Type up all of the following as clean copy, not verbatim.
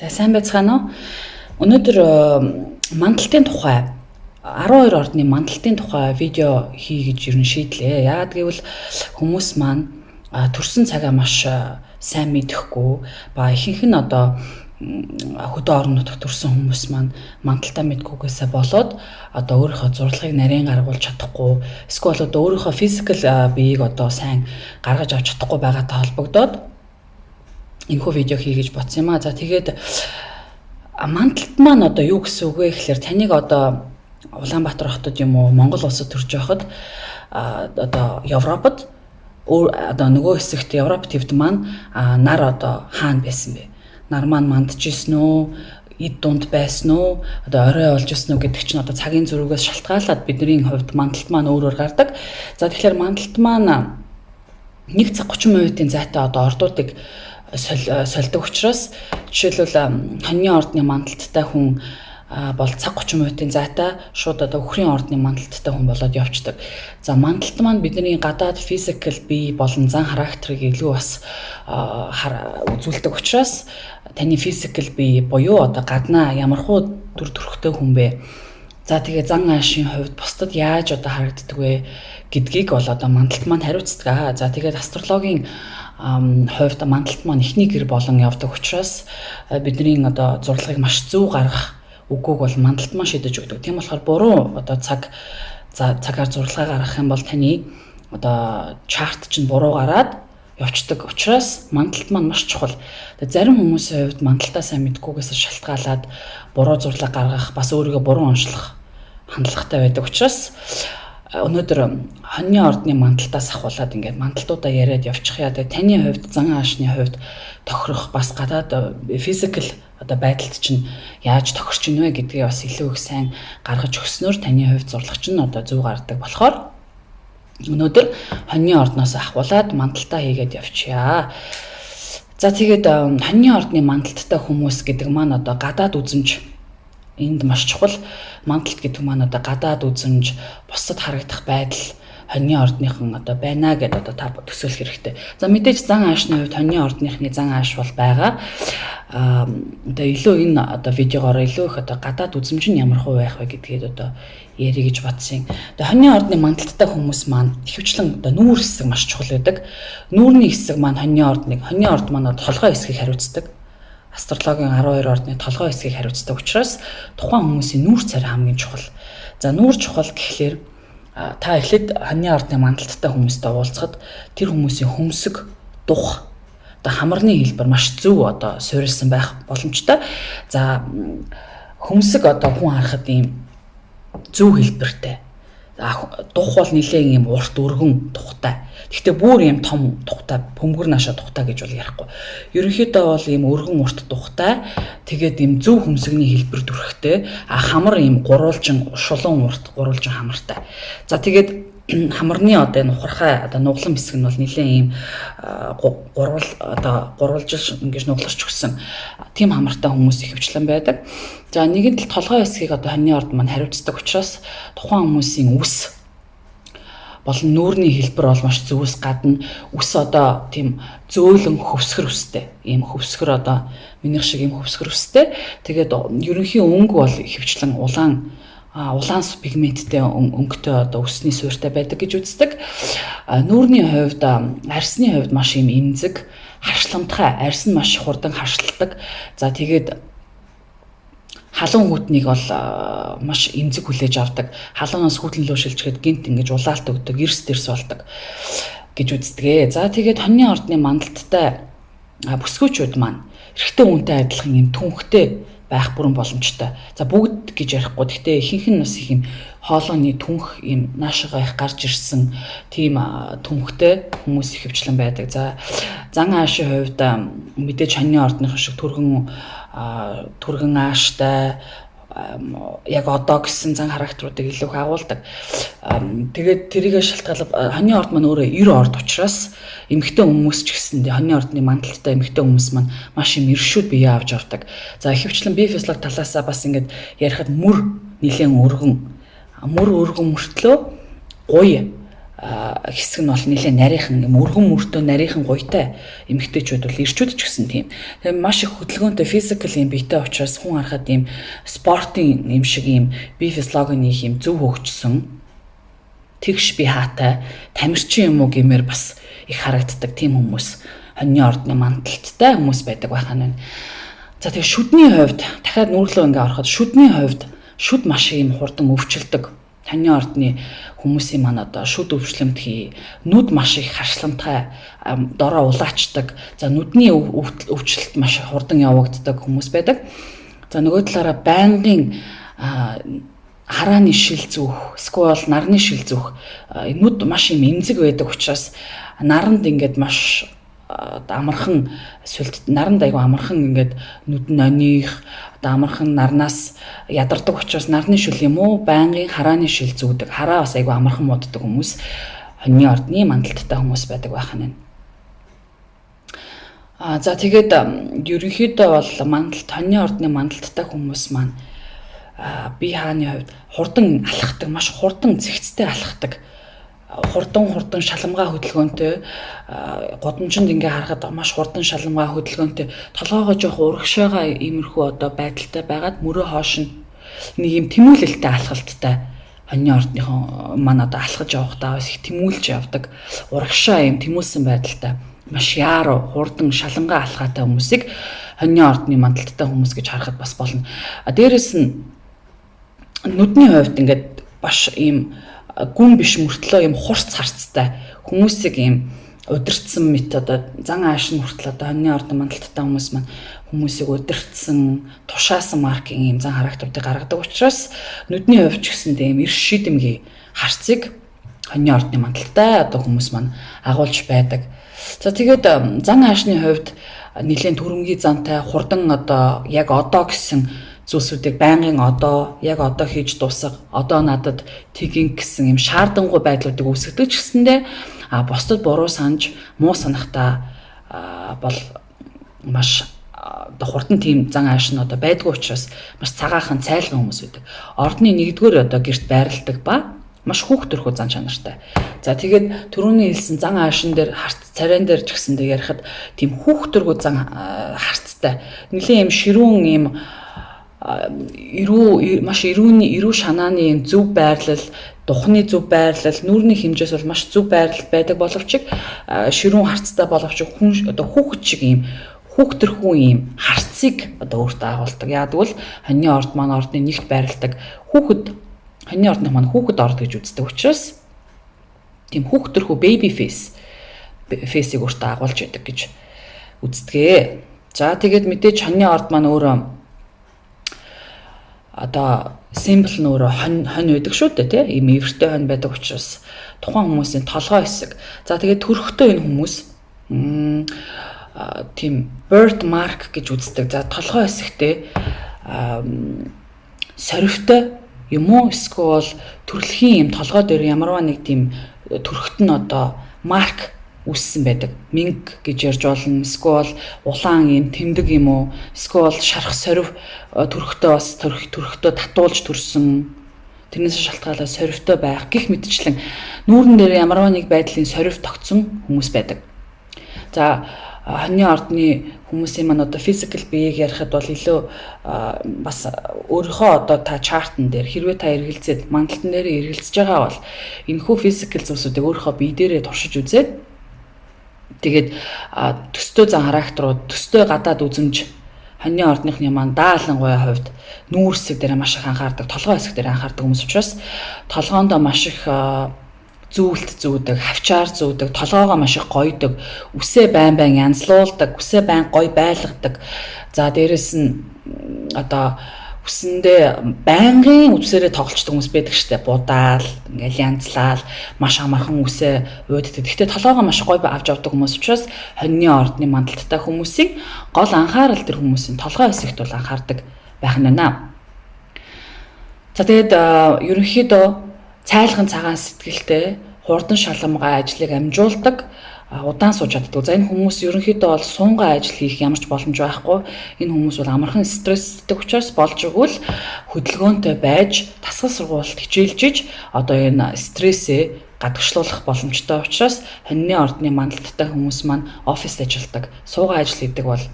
За сайн байцгаана уу? Өнөөдөр мандалтын тухай 12 ордны мандалтын тухай видео хий гэж ерөн шийдлээ. Яагаад гэвэл хүмүүс маань төрсэн цагаа маш сайн мэдэхгүй ба ихэнх нь одоо хөдөө орон нутагт төрсэн хүмүүс маань мандалтаа мэдгүйгээсээ болоод одоо өөрийнхөө зурлагыг нарийн гаргуулж чадахгүй, эсвэл одоо өөрийнхөө физикал биеийг одоо сайн гаргаж авч чадахгүй байгаатай холбогдоод энэхүү видео хий гэж бодсон юм аа. За тэгээд мандалт маань одоо юу гэсэн үг вэ гэхээр таныг одоо Улаанбаатар хотод юм уу Монгол улсад төрж байхад одоо Европод одоо нөгөө хэсэгт Европ төвд маань нар одоо хаана байсан бэ? Нар маань мандж исэн үү? Эд дунд байсан уу? Одоо орой олж исэн үү гэдэг чинь одоо цагийн зөрүүгээс шалтгаалаад бидний хувьд мандалт маань өөрөөр гардаг. За тэгэхээр мандалт маань 1 цаг 30 минутын зайтай одоо ордуудыг сольдог учраас жишээлбэл хоньны ордны мандалттай хүн бол цаг 30 минутын зайтай шууд одоо өхрийн ордны мандалттай хүн болоод явцдаг. За мандалт маань бидний гадаад физикал бие болон зан характерыг илүү бас үзүүлдэг учраас таны физикал бие буюу одоо гаднаа ямархуу дүр төрхтэй хүн бэ. За тэгээ зан аашийн хувьд бусдад яаж одоо харагддаг вэ гэдгийг бол одоо мандалт маань хариуцдаг. За тэгээд астрологийн хувьд мандалт маань эхний гэр болон явдаг учраас бидний одоо зурлагыг маш зөв гаргах үгүйг бол мандалт маань шийдэж өгдөг. Тийм болохоор буруу одоо цагаар зурлагаа гаргах юм бол таны одоо чарт чинь буруу гараад явцдаг учраас мандалт маань маш чухал. Зарим хүмүүсийн хувьд мандалтаа сайн мэдгүйгээс шалтгаалаад буруу зурлаг гаргах, бас өөрийгөө буруу онцлох хандлагатай байдаг учраас өнөөдөр хоньны ордны мандалтаас ахуулаад ингээд мандалтуудаа яриад явчих яа. Тэгээ таны хувьд зан аашны хувьд тохирох бас гадаад физикал одоо байдалд чинь яаж тохирч ийн вэ гэдгийг бас илүү их сайн гаргаж өгснөөр таны хувьд зурлах чинь одоо зөв гардаг болохоор өнөөдөр хоньны ордноос ахуулаад мандалтаа хийгээд явчихъя. За тэгээд хоньны ордны мандалттай хүмүүс гэдэг маань одоо гадаад үзэмж энд маш чухал. Мандалт гэдэг маань одоо гадаад үзэмж, бусад харагдах байдал хоньны ордныхан одоо байна гэдээ одоо та төсөөлөх хэрэгтэй. За мэдээж зан аашны хувьд хоньны ордныхны зан ааш бол байгаа. Одоо илүү энэ одоо видеогоор илүү их одоо гадаад үзэмж нь ямар хөө байх вэ гэдгээд одоо ярих гэж бодсон. Одоо хоньны ордны мандалттай хүмүүс маань ихэвчлэн одоо нүүр хэсэг маш чухал байдаг. Нүүрний хэсэг маань хоньны орд маань толгой хэсгийг хариуцдаг. Астрологийн 12 ордны толгой хэсгийг хариуцдаг учраас тухайн хүмүүсийн нүүр царай хамгийн чухал. За нүүр чухал гэхлээр та эхлээд хоньны ордны мандалттай хүмүүстэй уулзахад тэр хүмүүсийн хөмсөг, дух, одоо хамарны хэлбэр маш зөв одоо суурилсан байх боломжтой. За хөмсөг одоо хүн харахад ийм зөв хэлбэртэй. Дух бол нэлээд ийм урт өргөн тухтай. Гэхдээ бүр ийм том тухтай, бөмбөр наашаа тухтай гэж бол ярихгүй. Ерөнхийдөө бол ийм өргөн урт тухтай, тэгээд ийм зөв хөмсгний хэлбэр дүрхтэй, хамар ийм гурвалжин шулуун урт гурвалжин хамартай. За тэгээд хамарны одоо энэ ухархай одоо нуглан хэсэг нь бол нэлээд ийм гурвалжил ингэж нугларч өгсөн тийм хамартай хүмүүс ихэвчлэн байдаг. За нэгэнт л толгой хэсгийг одоо хоньны орд маань хариуцдаг учраас тухайн хүмүүсийн үс болон нүүрний хэлбэр бол маш зөвөөс гадна үс одоо тийм зөөлөн хөвсгөр үстэй. Ийм хөвсгөр одоо минийх шиг ийм хөвсгөр үстэй. Тэгээд ерөнхий өнгө бол ихэвчлэн улаан пигменттэй өнгөтэй одоо өсний суурьтай байдаг гэж үздэг. Нүүрний хувьд арсны хувьд маш юм эмзэг, харшламтгай, арс нь маш хурдан харшилдаг. За тэгээд халуун хүтнийг бол маш эмзэг хүлээж авдаг. Халуунаас хүүтлэн лөө шилжгээд гинт ингэж улаалт өгдөг, эрс дэрс болдог гэж үздэг. За тэгээд хоньны ордны мандалттай бүсгүйчүүд маань эрэгтэй хүнтэй адилхан юм түнхтэй байх бүрэн боломжтой. За бүгд гэж ярихгүй. Гэхдээ ихэнх нь бас их юм хоолойны түнх юм наашаага их гарч ирсэн тийм түнхтэй хүмүүс ихэвчлэн байдаг. За зан аашийн хувьд мэдээж хоньны ордных шиг түргэн ааштай яг одоо гэсэн зан характеруудыг илүү их агуулдаг. Тэгээд тэрийгэ шалтгаалаад хоньны орд маань өөрөө 90 орд учраас эмэгтэй хүмүүс ч гэсэн хоньны ордны мандалттай эмэгтэй хүмүүс маань маш юм иршүүд бие авч авдаг. За ихэвчлэн бие физиологи талаасаа бас ингэж ярихад мөр нэлээд өргөн мөртлөө гуй хэсэг нь бол нэлээд нарийнхан юм өргөн мөртөө нарийнхан гуйтай эмэгтэйчүүд бол ирчүүд ч гэсэн тийм. Тэгээ маш их хөдөлгөөнтэй физикал юм биетэй учраас хүн харахад ийм спортын юм шиг ийм бие физиологийн юм зөв хөгжсөн тэгш би хаатай тамирчин юм уу гэмээр бас их харагддаг тийм хүмүүс хоньны ордны мандалттай хүмүүс байдаг байхаа нь. За тэгээ шүдний хувьд дахиад нүүрлөө ингээ ороход шүдний хувьд шүд маш ийм хурдан өвчлөдөг. Хоньны ордны хүмүүсийн маань одоо шүд өвчлөмт хий. Нүд маш их харшламтай дороо улаачдаг. За нүдний өвчлөлт маш хурдан явагддаг хүмүүс байдаг. За нөгөө талаараа байнгын харааны шил зүүх, эсвэл нарны шил зүүх нүд маш юм эмзэг байдаг учраас наранд ингээд маш амархан наранд айгу амархан ингээд нүд нь оних амархан нарнаас ядардаг учраас нарны шил юм уу байнгын харааны шил зүүдэг. Хараа бас айгу амархан мууддаг хүмүүс хоньны ордны мандалттай хүмүүс байдаг байхаа нь. За тэгээд ерөнхийдөө бол хоньны ордны мандалттай хүмүүс маань бие хааны хувьд хурдан алхахдаг, маш хурдан зэгцтэй алхахдаг. Хурдан шаламгаа хөдөлгөөнтэй годамжинд ингээ харахад маш хурдан шаламгаа хөдөлгөөнтэй толгоогоо жоох урагшаага иймэрхүү одоо байдалтай байгаад мөрөө хоош нэг юм тэмүүлэлтэй алхалттай хоньны ордныхон маань одоо алхаж явахдаа бас их тэмүүлж явдаг урагшаа юм тэмүүлсэн байдалтай маш яаруу хурдан шалангаа алхаатай хүмүүсийг хоньны ордны мандалттай хүмүүс гэж харахад бас болно. Дээрээс нь нүдний хувьд ингээд баш ийм гүн биш мөртлөө юм хурц харцтай хүмүүсийг ийм удирдсан мэт одоо зан ааш нь хүртэл одоо хоньны ордны мандалттай хүмүүс маань хүмүүсийг удирдсан тушаасан маркийн ийм зан характеруудыг гаргадаг учраас нүдний хувьд ч гэсэн тийм эрс шийдэмгий харцыг хоньны ордны мандалттай одоо хүмүүс маань агуулж байдаг. За тэгээд зан аашны хувьд нэлээд түрэмгий зантай хурдан одоо яг одоо гэсэн зүйлсүүдийг байнгын одоо яг одоо хийж дуусах одоо надад тэгин гэсэн юм шаардангуй байдлуудыг үүсгэдэг ч гэсэндээ бусдад буруу санаж муу санахтаа бол маш хурдан тийм зан ааш нь одоо байдгүй учраас маш цагаахан цайлган хүмүүс байдаг. Ордны нэгдүгээр одоо гэрт байрладаг ба маш хүүхдэрхүү зан чанартай. За тэгээд түрүүний хэлсэн зан аашин дээр царайн дээр ч гэсэндээ ярихад тийм хүүхдэрхүү зан харцтай нэлийн юм ширүүн юм маш эрүү шанааны юм зөв байрлал, духны зөв байрлал, нүүрний хэмжээс бол маш зөв байрлал байдаг боловч ширүүн харцтай боловч хүн одоо хүүхэд шиг юм хүүхдэрхүү юм харцыг одоо өөртөө агуулдаг. Яг тэгвэл хоньны орд маань ордны нэгт байрладаг хүүхэд хоньны ордны маань хүүхэд орд гэж үздэг учраас тийм хүүхдэрхүү baby face-ийг өөртөө агуулж байдаг гэж үздэг. За тэгээд мэдээж хоньны орд маань өөрөө одоо символ нь өөрөө хонь байдаг шүү дээ тийм ийм эвэртэй хонь байдаг учраас тухайн хүмүүсийн толгой хэсэг. За тэгээд төрхтөө энэ хүмүүс тийм birth mark гэж үздэг. За толгой хэсэгтээ сорвтой юм уу эсвэл төрөлхийн юм толгой дээр ямарваа нэг тийм төрхт нь одоо марк үссэн байдаг. Минг гэж ярьж болно. Эсвэл улаан юм тэмдэг юм уу? Эсвэл шарах сорив төрхтөө бас төрхтөө татуулж төрсөн. Тэрнээс шалтгаалаад сорвтой байх гэх мэтчлэн нүүрэн дээр ямарваа нэг байдлын сорив тогтсон хүмүүс байдаг. За хоньны ордны хүмүүсийн маань одоо физикал биеийг ярихад бол илүү бас өөрийнхөө одоо та чартн дээр хэрвээ та эргэлзээд мандалтан дээр эргэлзэж байгаа бол энэхүү физикал зүйлсүүдийг өөрийнхөө бие дээрээ туршиж үзээд тэгээд төстэй зан характерууд, төстэй гадаад үзэмж хоньны ордныхны маань даалангуй хувьд нүүр хэсэг дээр маш их анхаардаг, толгой хэсэг дээр анхаардаг хүмүүс учраас толгоондоо маш их зүүлт зүүдэг, хавчаар зүүдэг, толгоогоо маш их гойдог, үсээ байн янзлуулдаг, үсээ байн гой байлгадаг. За дээрэс нь одоо үсэндээ байнгын үсээрээ тоглолцдог хүмүүс байдаг штэ. Будаал, ингээл янзлал, маш амархан үсээ ууддаг. Гэхдээ толгоогоо маш гой авч явдаг хүмүүс учраас хоньны ордны мандалттай хүмүүсийн гол анхаарал тэр хүмүүсийн толгой хэсэгт бол анхаардаг байх нь байна. За тэгээд ерөнхийдөө цайлган цагаан сэтгэлтэй хурдан шаламгай ажлыг амжуулдаг удаан сууж чаддаг. За энэ хүмүүс ерөнхийдөө бол сунгай ажил хийх ямар ч боломж байхгүй. Энэ хүмүүс бол амархан стресстэй учраас болж игэл хөдөлгөөнтэй байж тасгал сургуульд хичээлжиж одоо энэ стрессээ гадагшлуулах боломжтой учраас хонины ордны мандалттай хүмүүс маань оффист ажилладаг, суугаа ажил хийдэг бол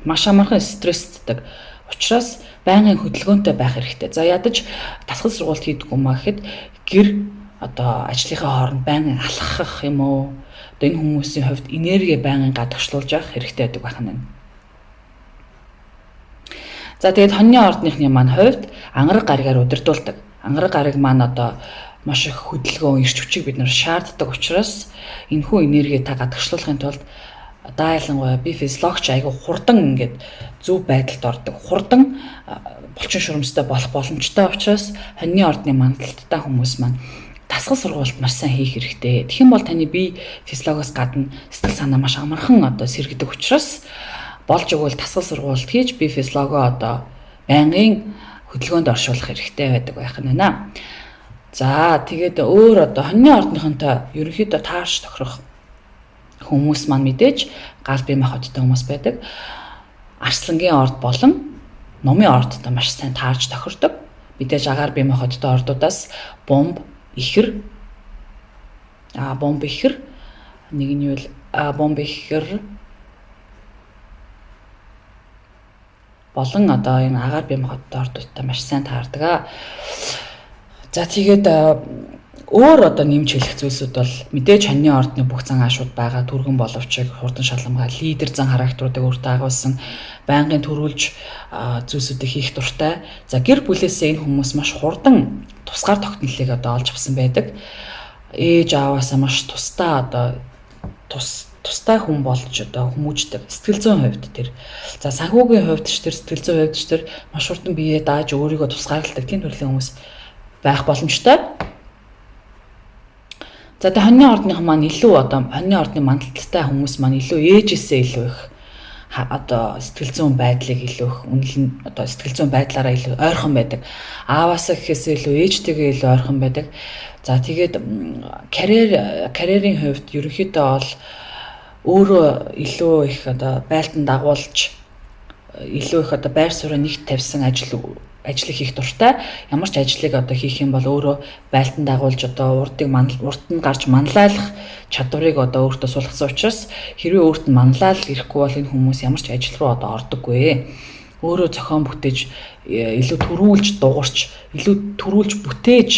маш амархан стресстэй. Учраас байнгын хөдөлгөөнтэй байх хэрэгтэй. За ядаж дасгал сургалт хийдэг юм аа гэхэд гэр одоо ажлынхаа хооронд байнгын алхах юм уу? Одоо энэ хүмүүсийн хувьд энерги байнгын гадагшлуулж явах хэрэгтэй байдаг байх нь. За тэгээд хоньны ордныхны маань хувьд ангараг гаригаар удирдуулдаг. Ангараг гариг маань одоо маш их хөдөлгөөн, эрч хүчийг бид нар шаарддаг учраас энэхүү энерги та гадагшлуулахын тулд ялангуяа би физиологч айгу хурдан ингээд зөв байдалд ордог. Хурдан булчин шурамстай болох боломжтой учраас хоньны ордны мандалттай хүмүүс маань дасгал сургалт маш сайн хийх хэрэгтэй. Тэгэх юм бол таны бие физиологоос гадна сэтгэл санаа маш амархан одоо сэргийдэг учраас болж өгвөл дасгал сургалт хийж бие физиологоо одоо байнгын хөдөлгөөнд оршуулах хэрэгтэй байдаг байх нь байна. За тэгээд өөр одоо хоньны ордныхонтой ерөнхийдөө таарч тохирох хүмүүс маань мэдээж гал бие махбодтой хүмүүс байдаг. Арслангийн орд болон номын ордтой маш сайн таарч тохирдог. Мэдээж агаар бие махбодтой ордуудаас бомб, ихэр, нэг нь юу вэ? Бомб, ихэр болон одоо энэ агаар бие махбодтой ордуудтай маш сайн таардаг. За тэгээд өөр одоо нэмж хэлэх зүйлсүүд бол мэдээж хоньны ордны бүх зан аашууд байгаа түргэн боловчиг, хурдан шалгамгай, лидер зан характеруудыг өөртөө агуулсан байнгын төрүүлж зүйлсүүдийг хийх дуртай. За гэр бүлээсээ энэ хүмүүс маш хурдан тусгаар тогтнолыг одоо олж авсан байдаг. Ээж ааваасаа маш тустай одоо тустай хүн болж одоо хүмүүждэг. Сэтгэл зүйн хувьд тэр. За санхүүгийн хувьд ч тэр, сэтгэл зүйн хувьд ч тэр маш хурдан биеэ дааж өөрийгөө тусгаарладаг тийм төрлийн хүмүүс байх боломжтой. За тэ хоньны ордных маань илүү одоо хоньны ордны мандалттай хүмүүс маань илүү ээжээсээ илүү их одоо сэтгэл зүйн байдлыг илүү их үнэлэн одоо сэтгэл зүйн байдлаараа илүү ойрхон байдаг. Ааваасаа гэхээсээ илүү ээжтэйгээ илүү ойрхон байдаг. За тэгээд карьерийн хувьд ерөнхийдөө бол өөрөө илүү их одоо байлдан дагуулж илүү их одоо байр суурь нэгт тавьсан ажлыг хийх дуртай. Ямар ч ажлыг одоо хийх юм бол өөрөө байлдан дагуулж одоо урд нь гарч манлайлах чадварыг одоо өөртөө сулгасан учраас хэрвээ өөрт нь манлайл ирэхгүй бол энэ хүмүүс ямар ч ажил руу одоо ордоггүй. Өөрөө зохион бүтээж илүү төрүүлж дуурч, илүү төрүүлж бүтээж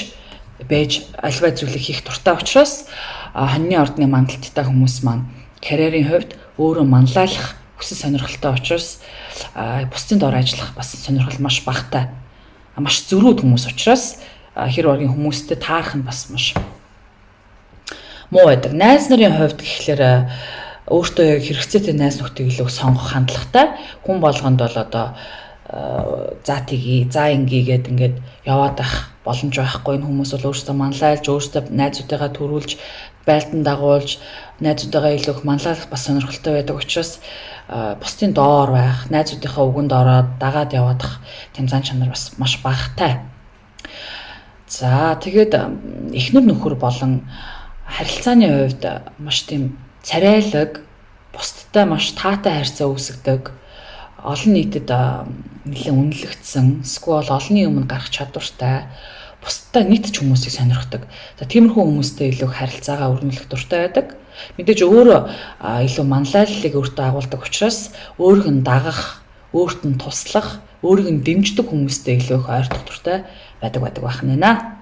байж альва зүйлийг хийх дуртай учраас хоньны ордны мандалттай хүмүүс маань карьерийн хувьд өөрөө манлайлах хүсэл сонирхолтой учраас бусдын дор ажиллах бас сонирхол маш багатай. Маш зөрүүд хүмүүс учраас хэр оргийн хүмүүстэй таарах нь бас маш муу байдаг. Найз нарын хувьд гэхлээр өөртөө яг хэрэгцээтэй найз нөхдөг илүү сонгох хандлагатай. Хүн болгонд бол одоо за тгий, за ингээд яваад байх боломж байхгүй. Энэ хүмүүс бол өөрсдөө манлайлж, өөрсдөө найзуудтайгаа төрүүлж, байлдан дагуулж, найзуудтайгаа илүү их манлайлах бас сонирхолтой байдаг учраас бусдын доор байх, найзуудынхаа үгэнд ороод дагаад явах тийм зан чанар бас маш багатай. За тэгээд эхнэр нөхөр болон харилцааны хувьд маш тийм царайлаг, бусдтай маш таатай харьцаа үүсгдэг, олон нийтэд нэлээд үнэлэгдсэн, эсвэл олонний өмнө гарах чадвартай, бусдтай нийтч хүмүүсийг сонирхдаг. За тиймэрхүү хүмүүстэй илүү харилцаагаа өрнүүлэх дуртай байдаг. Мэдээж өөрөө илүү манлайллыг өөртөө агуулдаг учраас өөрийг нь дагах, өөрт нь туслах, өөрийг нь дэмждэг хүмүүстэй илүү их ойртох дуртай байдаг байх нь нэ.